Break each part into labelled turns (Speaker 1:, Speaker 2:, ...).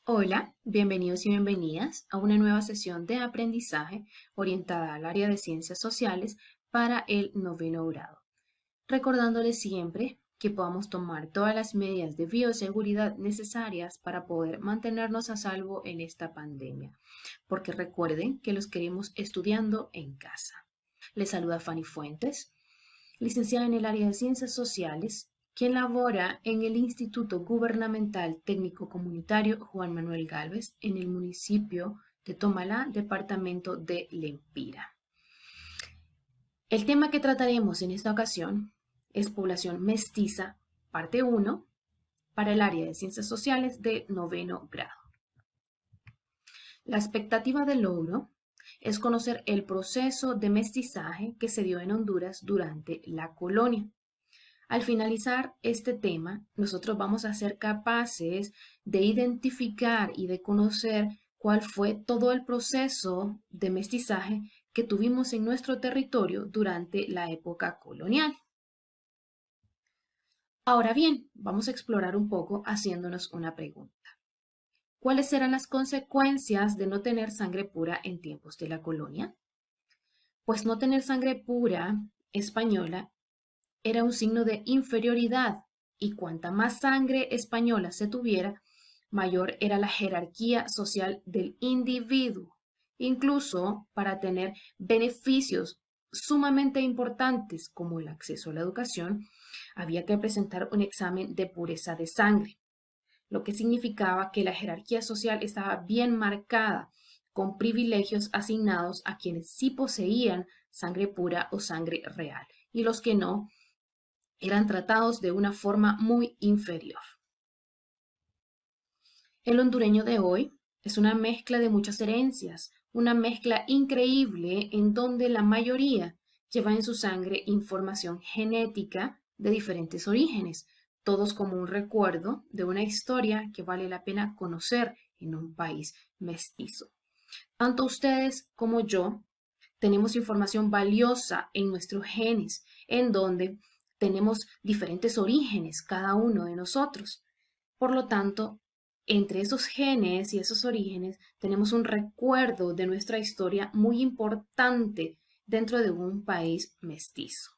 Speaker 1: Hola, bienvenidos y bienvenidas a una nueva sesión de aprendizaje orientada al área de ciencias sociales para el noveno grado. Recordándoles siempre que podamos tomar todas las medidas de bioseguridad necesarias para poder mantenernos a salvo en esta pandemia, porque recuerden que los queremos estudiando en casa. Les saluda Fanny Fuentes, licenciada en el área de Ciencias Sociales, quien labora en el Instituto Gubernamental Técnico Comunitario Juan Manuel Gálvez en el municipio de Tomalá, departamento de Lempira. El tema que trataremos en esta ocasión es población mestiza, parte 1, para el área de Ciencias Sociales de noveno grado. La expectativa de logro es conocer el proceso de mestizaje que se dio en Honduras durante la colonia. Al finalizar este tema, nosotros vamos a ser capaces de identificar y de conocer cuál fue todo el proceso de mestizaje que tuvimos en nuestro territorio durante la época colonial. Ahora bien, vamos a explorar un poco haciéndonos una pregunta. ¿Cuáles eran las consecuencias de no tener sangre pura en tiempos de la colonia? Pues no tener sangre pura española era un signo de inferioridad y cuanta más sangre española se tuviera, mayor era la jerarquía social del individuo. Incluso para tener beneficios sumamente importantes como el acceso a la educación, había que presentar un examen de pureza de sangre, lo que significaba que la jerarquía social estaba bien marcada, con privilegios asignados a quienes sí poseían sangre pura o sangre real, y los que no eran tratados de una forma muy inferior. El hondureño de hoy es una mezcla de muchas herencias, una mezcla increíble en donde la mayoría lleva en su sangre información genética de diferentes orígenes, todos como un recuerdo de una historia que vale la pena conocer en un país mestizo. Tanto ustedes como yo tenemos información valiosa en nuestros genes, en donde tenemos diferentes orígenes cada uno de nosotros. Por lo tanto, entre esos genes y esos orígenes tenemos un recuerdo de nuestra historia muy importante dentro de un país mestizo.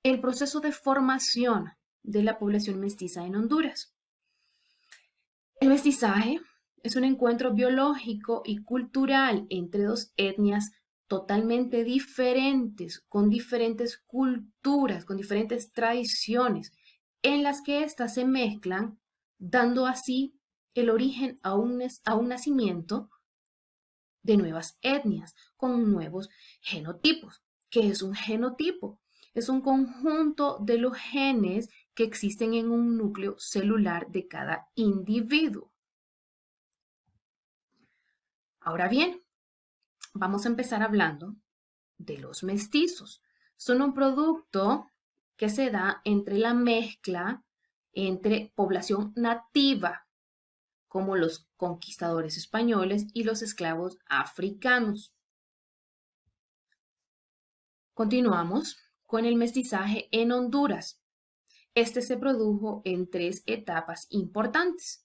Speaker 1: El proceso de formación de la población mestiza en Honduras. El mestizaje es un encuentro biológico y cultural entre dos etnias totalmente diferentes, con diferentes culturas, con diferentes tradiciones, en las que éstas se mezclan, dando así el origen a un nacimiento de nuevas etnias, con nuevos genotipos. ¿Qué es un genotipo? Es un conjunto de los genes que existen en un núcleo celular de cada individuo. Ahora bien, vamos a empezar hablando de los mestizos. Son un producto que se da entre la mezcla entre población nativa, como los conquistadores españoles y los esclavos africanos. Continuamos con el mestizaje en Honduras. Este se produjo en tres etapas importantes.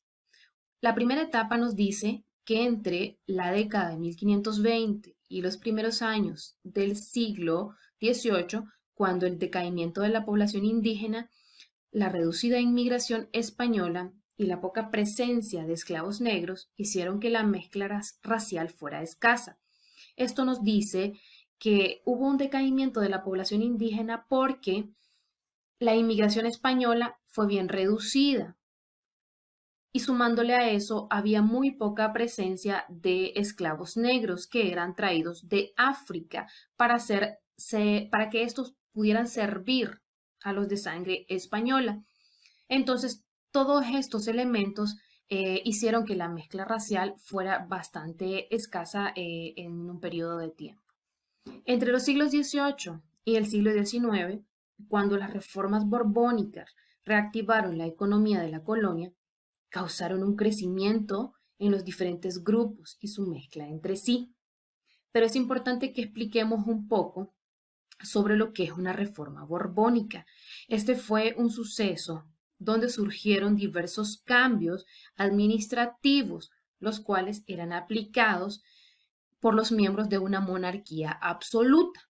Speaker 1: La primera etapa nos dice que entre la década de 1520 y los primeros años del siglo XVIII, cuando el decaimiento de la población indígena, la reducida inmigración española y la poca presencia de esclavos negros hicieron que la mezcla racial fuera escasa. Esto nos dice que hubo un decaimiento de la población indígena porque la inmigración española fue bien reducida. Y sumándole a eso, había muy poca presencia de esclavos negros que eran traídos de África para que estos pudieran servir a los de sangre española. Entonces, todos estos elementos hicieron que la mezcla racial fuera bastante escasa en un periodo de tiempo. Entre los siglos XVIII y el siglo XIX, cuando las reformas borbónicas reactivaron la economía de la colonia, causaron un crecimiento en los diferentes grupos y su mezcla entre sí. Pero es importante que expliquemos un poco sobre lo que es una reforma borbónica. Este fue un suceso donde surgieron diversos cambios administrativos, los cuales eran aplicados por los miembros de una monarquía absoluta.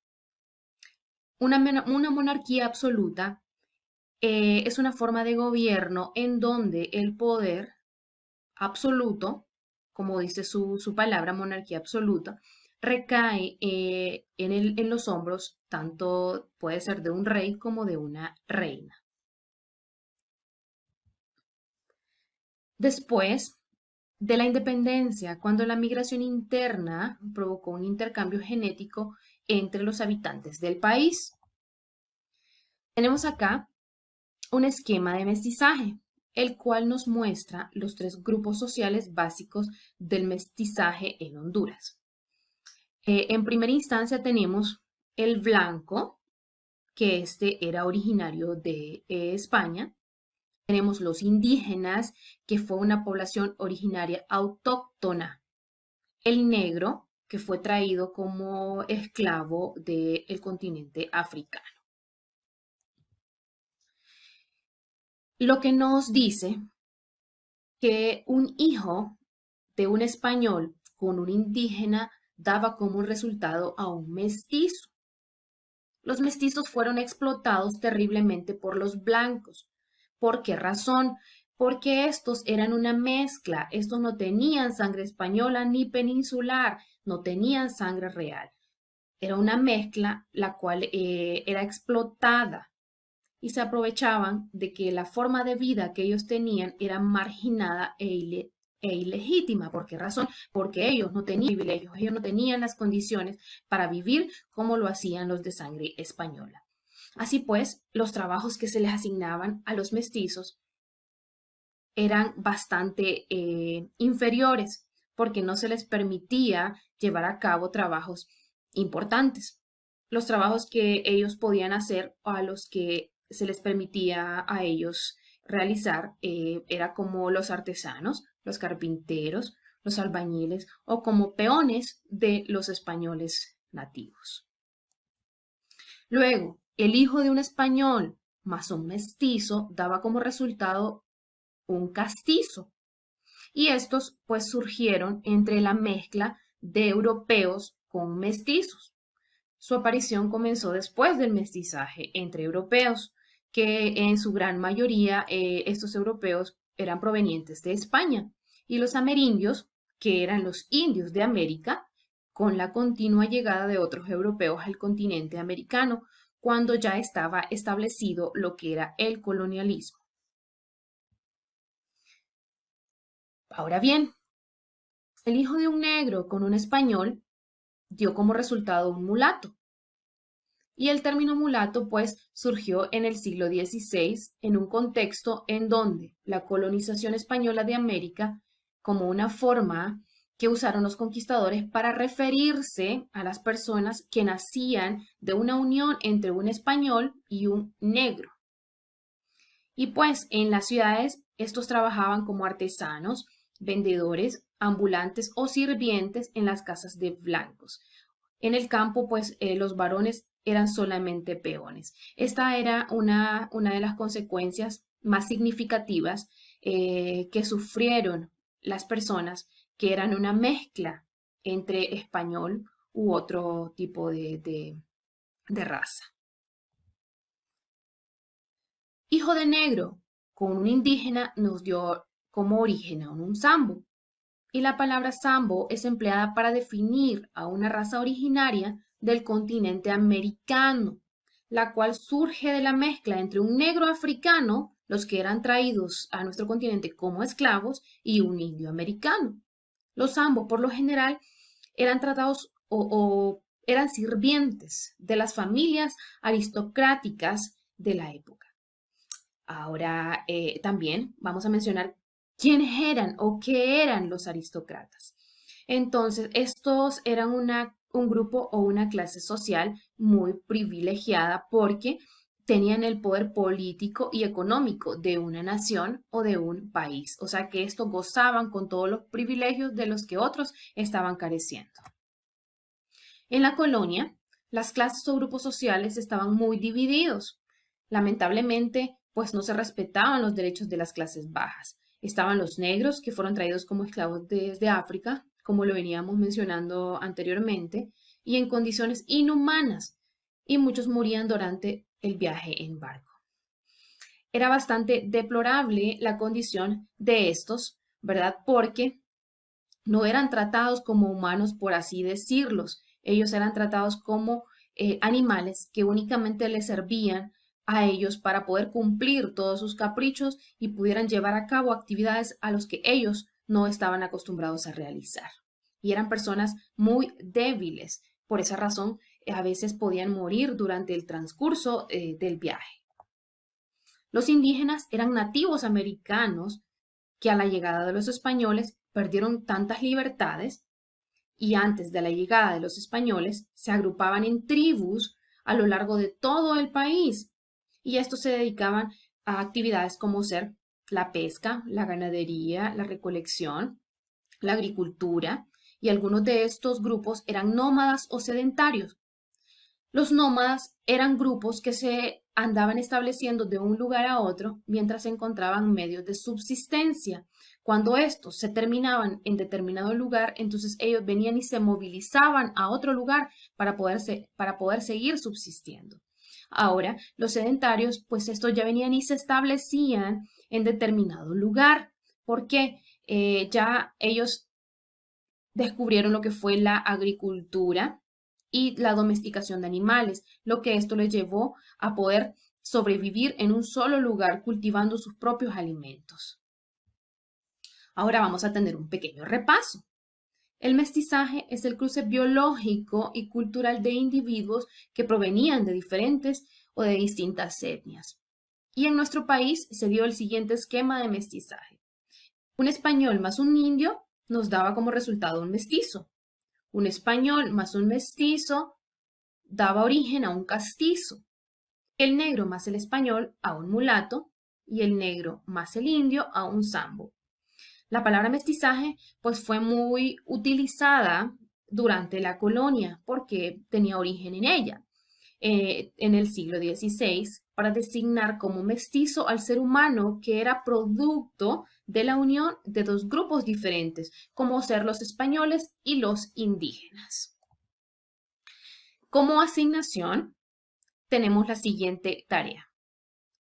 Speaker 1: Una monarquía absoluta es una forma de gobierno en donde el poder absoluto, como dice su palabra, monarquía absoluta, recae en los hombros, tanto puede ser de un rey como de una reina. Después de la independencia, cuando la migración interna provocó un intercambio genético entre los habitantes del país. Tenemos acá un esquema de mestizaje, el cual nos muestra los tres grupos sociales básicos del mestizaje en Honduras. En primera instancia tenemos el blanco, que este era originario de España. Tenemos los indígenas, que fue una población originaria autóctona. El negro, que fue traído como esclavo del continente africano. Lo que nos dice que un hijo de un español con un indígena daba como resultado a un mestizo. Los mestizos fueron explotados terriblemente por los blancos. ¿Por qué razón? Porque estos eran una mezcla, estos no tenían sangre española ni peninsular, no tenían sangre real. Era una mezcla la cual era explotada y se aprovechaban de que la forma de vida que ellos tenían era marginada e ilegítima. ¿Por qué razón? Porque ellos no tenían privilegios, ellos no tenían las condiciones para vivir como lo hacían los de sangre española. Así pues, los trabajos que se les asignaban a los mestizos eran bastante inferiores porque no se les permitía llevar a cabo trabajos importantes. Los trabajos que ellos podían hacer o a los que se les permitía a ellos realizar era como los artesanos, los carpinteros, los albañiles o como peones de los españoles nativos. Luego, el hijo de un español más un mestizo daba como resultado un castizo. Y estos pues surgieron entre la mezcla de europeos con mestizos. Su aparición comenzó después del mestizaje entre europeos, que en su gran mayoría estos europeos eran provenientes de España, y los amerindios, que eran los indios de América, con la continua llegada de otros europeos al continente americano, cuando ya estaba establecido lo que era el colonialismo. Ahora bien, el hijo de un negro con un español dio como resultado un mulato. Y el término mulato pues surgió en el siglo XVI en un contexto en donde la colonización española de América, como una forma que usaron los conquistadores para referirse a las personas que nacían de una unión entre un español y un negro. Y pues en las ciudades estos trabajaban como artesanos, vendedores, ambulantes o sirvientes en las casas de blancos. En el campo, pues los varones eran solamente peones. Esta era una de las consecuencias más significativas que sufrieron las personas que eran una mezcla entre español u otro tipo de raza. Hijo de negro con un indígena nos dio como origen a un sambo. Y la palabra sambo es empleada para definir a una raza originaria del continente americano, la cual surge de la mezcla entre un negro africano, los que eran traídos a nuestro continente como esclavos, y un indio americano. Los sambo, por lo general, eran tratados o eran sirvientes de las familias aristocráticas de la época. Ahora también vamos a mencionar quiénes eran o qué eran los aristócratas. Entonces, estos eran un grupo o una clase social muy privilegiada porque tenían el poder político y económico de una nación o de un país. O sea que estos gozaban con todos los privilegios de los que otros estaban careciendo. En la colonia, las clases o grupos sociales estaban muy divididos. Lamentablemente, pues no se respetaban los derechos de las clases bajas. Estaban los negros, que fueron traídos como esclavos desde África, como lo veníamos mencionando anteriormente, y en condiciones inhumanas, y muchos morían durante el viaje en barco. Era bastante deplorable la condición de estos, ¿verdad? Porque no eran tratados como humanos, por así decirlos. Ellos eran tratados como animales que únicamente les servían a ellos para poder cumplir todos sus caprichos y pudieran llevar a cabo actividades a los que ellos no estaban acostumbrados a realizar. Y eran personas muy débiles. Por esa razón, a veces podían morir durante el transcurso del viaje. Los indígenas eran nativos americanos que a la llegada de los españoles perdieron tantas libertades y antes de la llegada de los españoles se agrupaban en tribus a lo largo de todo el país y estos se dedicaban a actividades como ser la pesca, la ganadería, la recolección, la agricultura y algunos de estos grupos eran nómadas o sedentarios. Los nómadas eran grupos que se andaban estableciendo de un lugar a otro mientras encontraban medios de subsistencia. Cuando estos se terminaban en determinado lugar, entonces ellos venían y se movilizaban a otro lugar para poder seguir subsistiendo. Ahora, los sedentarios, pues estos ya venían y se establecían en determinado lugar, porque ya ellos descubrieron lo que fue la agricultura y la domesticación de animales, lo que esto les llevó a poder sobrevivir en un solo lugar cultivando sus propios alimentos. Ahora vamos a tener un pequeño repaso. El mestizaje es el cruce biológico y cultural de individuos que provenían de diferentes o de distintas etnias. Y en nuestro país se dio el siguiente esquema de mestizaje. Un español más un indio nos daba como resultado un mestizo. Un español más un mestizo daba origen a un castizo. El negro más el español a un mulato y el negro más el indio a un sambo. La palabra mestizaje pues fue muy utilizada durante la colonia porque tenía origen en ella. En el siglo XVI para designar como mestizo al ser humano que era producto de la unión de dos grupos diferentes, como ser los españoles y los indígenas. Como asignación, tenemos la siguiente tarea.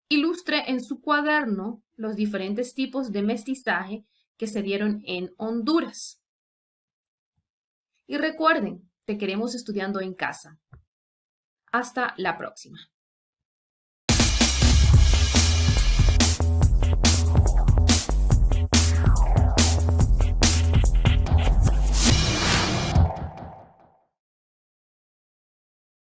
Speaker 1: Ilustre en su cuaderno los diferentes tipos de mestizaje que se dieron en Honduras. Y recuerden, te queremos estudiando en casa. Hasta la próxima.